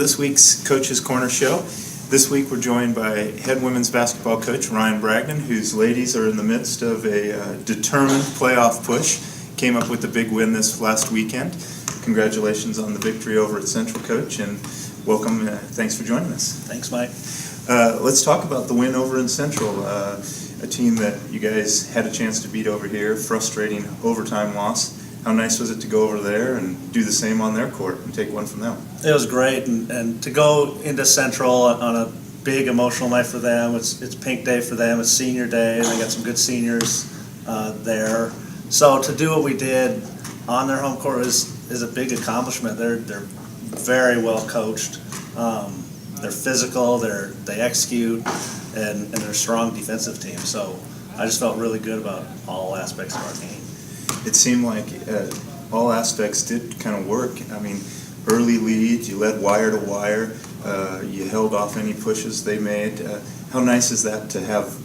this week's Coach's Corner show. This week we're joined by head women's basketball coach Ryan Bragdon, whose ladies are in the midst of a determined playoff push. Came up with a big win this last weekend. Congratulations on the victory over at Central, Coach, and welcome. Thanks for joining us. Thanks, Mike. Let's talk about the win over in Central, a team that you guys had a chance to beat over here, frustrating overtime loss. How nice was it to go over there and do the same on their court and take one from them? It was great, and to go into Central on a big emotional night for them. It's Pink Day for them. It's Senior Day, and they got some good seniors there. So to do what we did on their home court is a big accomplishment. They're very well coached. They're physical. They execute, and they're a strong defensive team. So I just felt really good about all aspects of our game. It seemed like all aspects did kind of work. I mean, early leads, you led wire to wire, you held off any pushes they made. How nice is that to have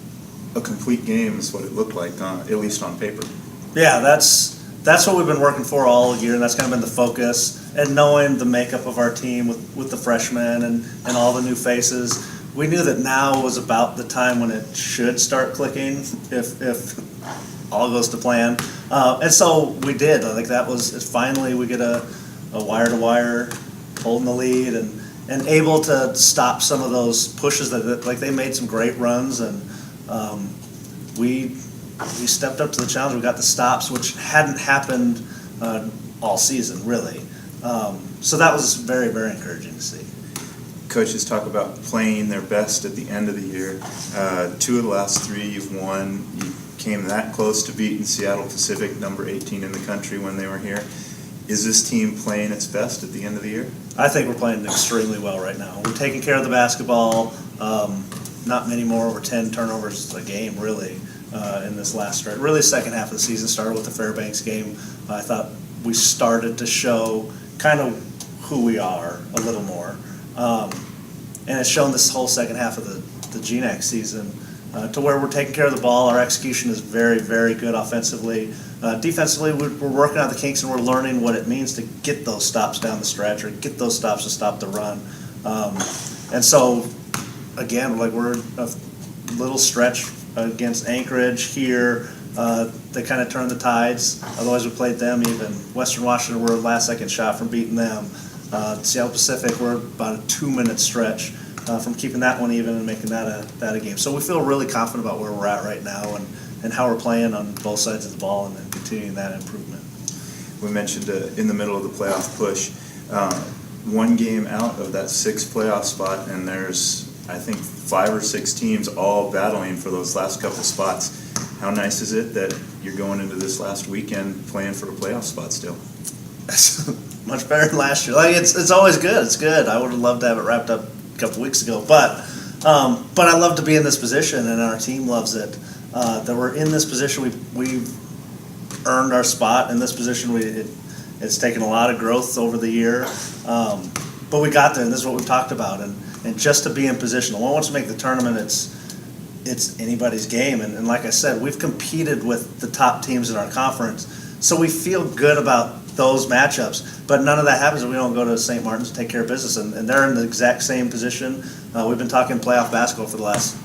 a complete game is what it looked like, at least on paper? Yeah, that's what we've been working for all year, and that's kind of been the focus. And knowing the makeup of our team with the freshmen and all the new faces, we knew that now was about the time when it should start clicking if all goes to plan. And so we did. I think that was finally we get a wire-to-wire holding the lead and able to stop some of those pushes that like they made some great runs, and we stepped up to the challenge. We got the stops, which hadn't happened all season, really. So that was very, very encouraging to see. Coaches talk about playing their best at the end of the year. 2 of the last 3 you've won. You came that close to beating Seattle Pacific, number 18 in the country when they were here. Is this team playing its best at the end of the year? I think we're playing extremely well right now. We're taking care of the basketball. Not many more, over 10 turnovers a game, really, in this last stretch. Really, second half of the season started with the Fairbanks game. I thought we started to show kind of who we are a little more. And it's shown this whole second half of the GNAC season to where we're taking care of the ball. Our execution is very, very good offensively. Defensively, we're working out the kinks, and we're learning what it means to get those stops down the stretch or get those stops to stop the run. And so, again, like we're a little stretch against Anchorage here. They kind of turned the tides. Otherwise, we played them even. Western Washington were a last-second shot from beating them. Seattle Pacific, we're about a 2-minute stretch from keeping that one even and making that a game. So we feel really confident about where we're at right now and how we're playing on both sides of the ball and then continuing that improvement. We mentioned in the middle of the playoff push, 1 game out of that 6th playoff spot, and there's, I think, 5 or 6 teams all battling for those last couple spots. How nice is it that you're going into this last weekend playing for a playoff spot still? Much better than last year. Like it's always good. It's good. I would have loved to have it wrapped up a couple weeks ago, but I love to be in this position, and our team loves it. That we're in this position. We've earned our spot in this position. It's taken a lot of growth over the year, but we got there, and this is what we've talked about. And just to be in position. Once we make the tournament, it's anybody's game. And like I said, we've competed with the top teams in our conference, so we feel good about those matchups, but none of that happens if we don't go to St. Martin's and take care of business, and they're in the exact same position. We've been talking playoff basketball for the last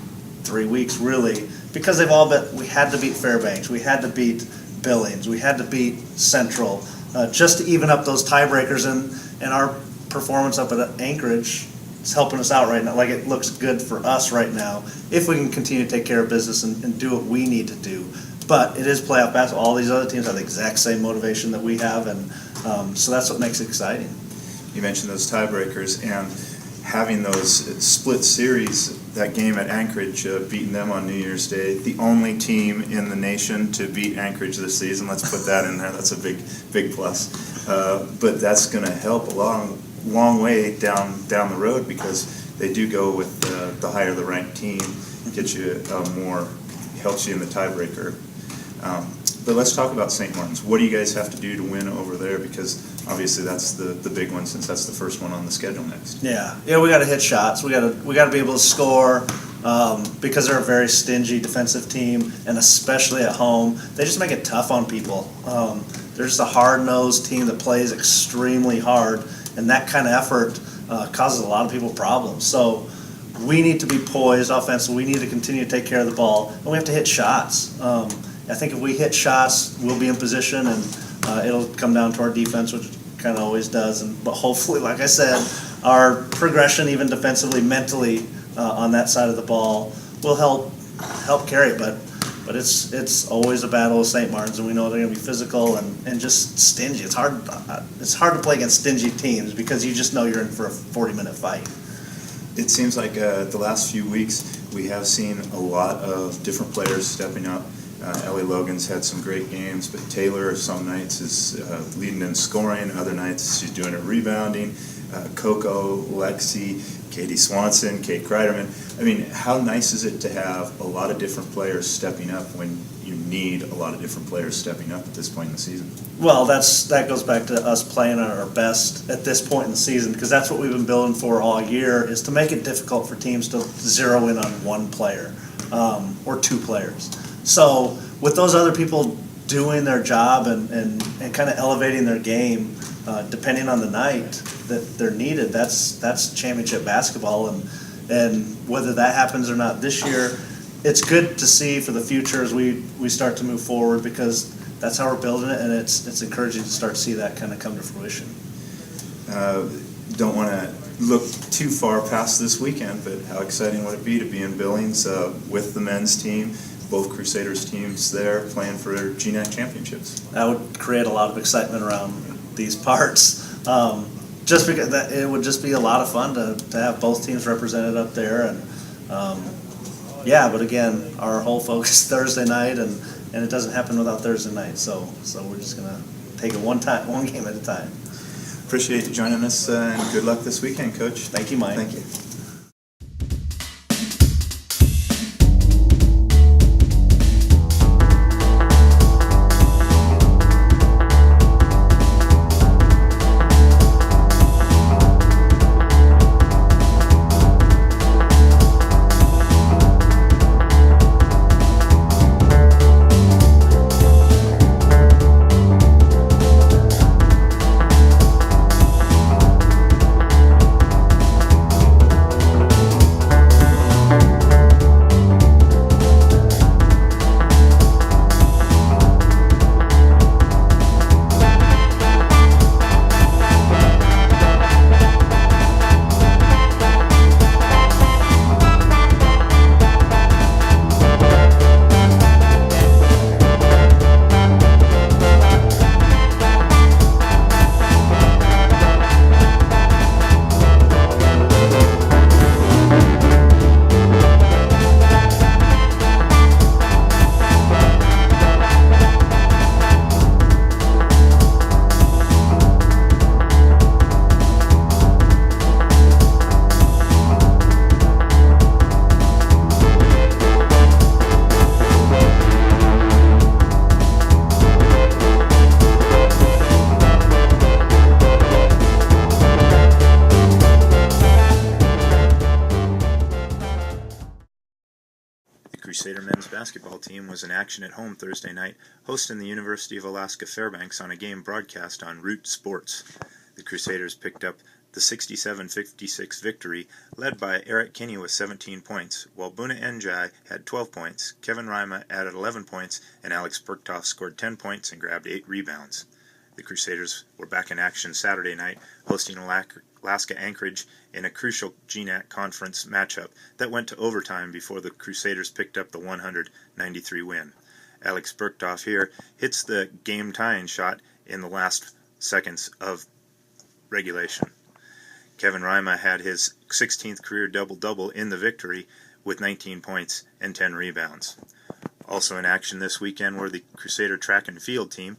3 weeks, really, because they've all been. We had to beat Fairbanks, we had to beat Billings, we had to beat Central, just to even up those tiebreakers, and our performance up at Anchorage is helping us out right now. Like, it looks good for us right now if we can continue to take care of business and do what we need to do. But it is playoff basketball. All these other teams have the exact same motivation that we have, and so that's what makes it exciting. You mentioned those tiebreakers, and having those split series, that game at Anchorage, beating them on New Year's Day, the only team in the nation to beat Anchorage this season. Let's put that in there. That's a big plus. But that's going to help a long way down the road, because they do go with the higher the ranked team, get you helps you in the tiebreaker. But let's talk about St. Martin's. What do you guys have to do to win over there? Because obviously that's the big one, since that's the first one on the schedule next. Yeah, we got to hit shots. We got to be able to score, because they're a very stingy defensive team, and especially at home, they just make it tough on people. They're just a hard-nosed team that plays extremely hard, and that kind of effort causes a lot of people problems. So we need to be poised offensively. We need to continue to take care of the ball, and we have to hit shots. I think if we hit shots, we'll be in position, and it'll come down to our defense, which it kind of always does. But hopefully, like I said, our progression, even defensively, mentally, on that side of the ball, will help carry it. But it's always a battle with St. Martin's, and we know they're going to be physical and just stingy. It's hard to play against stingy teams because you just know you're in for a 40-minute fight. It seems like the last few weeks we have seen a lot of different players stepping up. Ellie Logan's had some great games, but Taylor some nights is leading in scoring, other nights she's doing it rebounding. Coco, Lexi, Katie Swanson, Kate Kreiderman. I mean, how nice is it to have a lot of different players stepping up when you need a lot of different players stepping up at this point in the season? Well, that goes back to us playing at our best at this point in the season, because that's what we've been building for all year, is to make it difficult for teams to zero in on one player or two players. So with those other people doing their job and kind of elevating their game, depending on the night that they're needed, that's championship basketball. And whether that happens or not this year, it's good to see for the future as we start to move forward, because that's how we're building it, and it's encouraging to start to see that kind of come to fruition. Don't want to look too far past this weekend, but how exciting would it be to be in Billings with the men's team, both Crusaders teams there playing for GNAC championships? That would create a lot of excitement around these parts. Just because it would just be a lot of fun to have both teams represented up there, and but again, our whole focus Thursday night, and it doesn't happen without Thursday night. So we're just gonna take it one game at a time. Appreciate you joining us, and good luck this weekend, Coach. Thank you, Mike. Thank you. Crusader men's basketball team was in action at home Thursday night, hosting the University of Alaska Fairbanks on a game broadcast on Root Sports. The Crusaders picked up the 67-56 victory, led by Eric Kinney with 17 points, while Buna Njai had 12 points, Kevin Rima added 11 points, and Alex Bergtoff scored 10 points and grabbed 8 rebounds. The Crusaders were back in action Saturday night, hosting Alaska Anchorage in a crucial GNAC conference matchup that went to overtime before the Crusaders picked up the 193 win. Alex Bergtoff here hits the game-tying shot in the last seconds of regulation. Kevin Rima had his 16th career double-double in the victory with 19 points and 10 rebounds. Also in action this weekend were the Crusader track and field team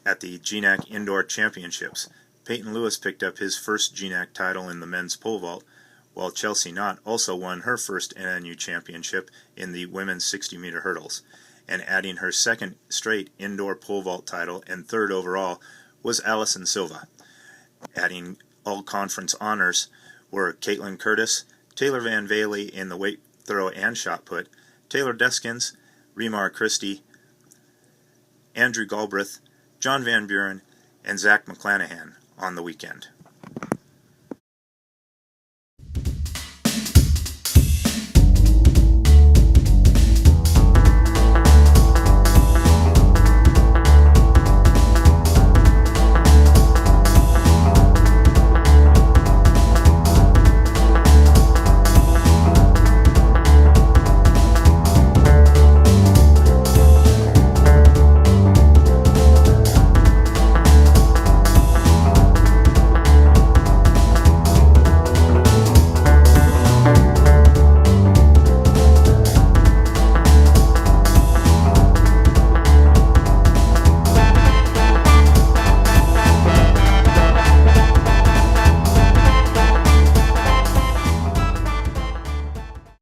at the GNAC Indoor Championships. Peyton Lewis picked up his first GNAC title in the men's pole vault, while Chelsea Knott also won her first NNU championship in the women's 60-meter hurdles. And adding her second straight indoor pole vault title and third overall was Allison Silva. Adding all-conference honors were Caitlin Curtis, Taylor Van Valey in the weight throw and shot put, Taylor Deskins, Remar Christie, Andrew Galbraith, John Van Buren, and Zach McClanahan on the weekend.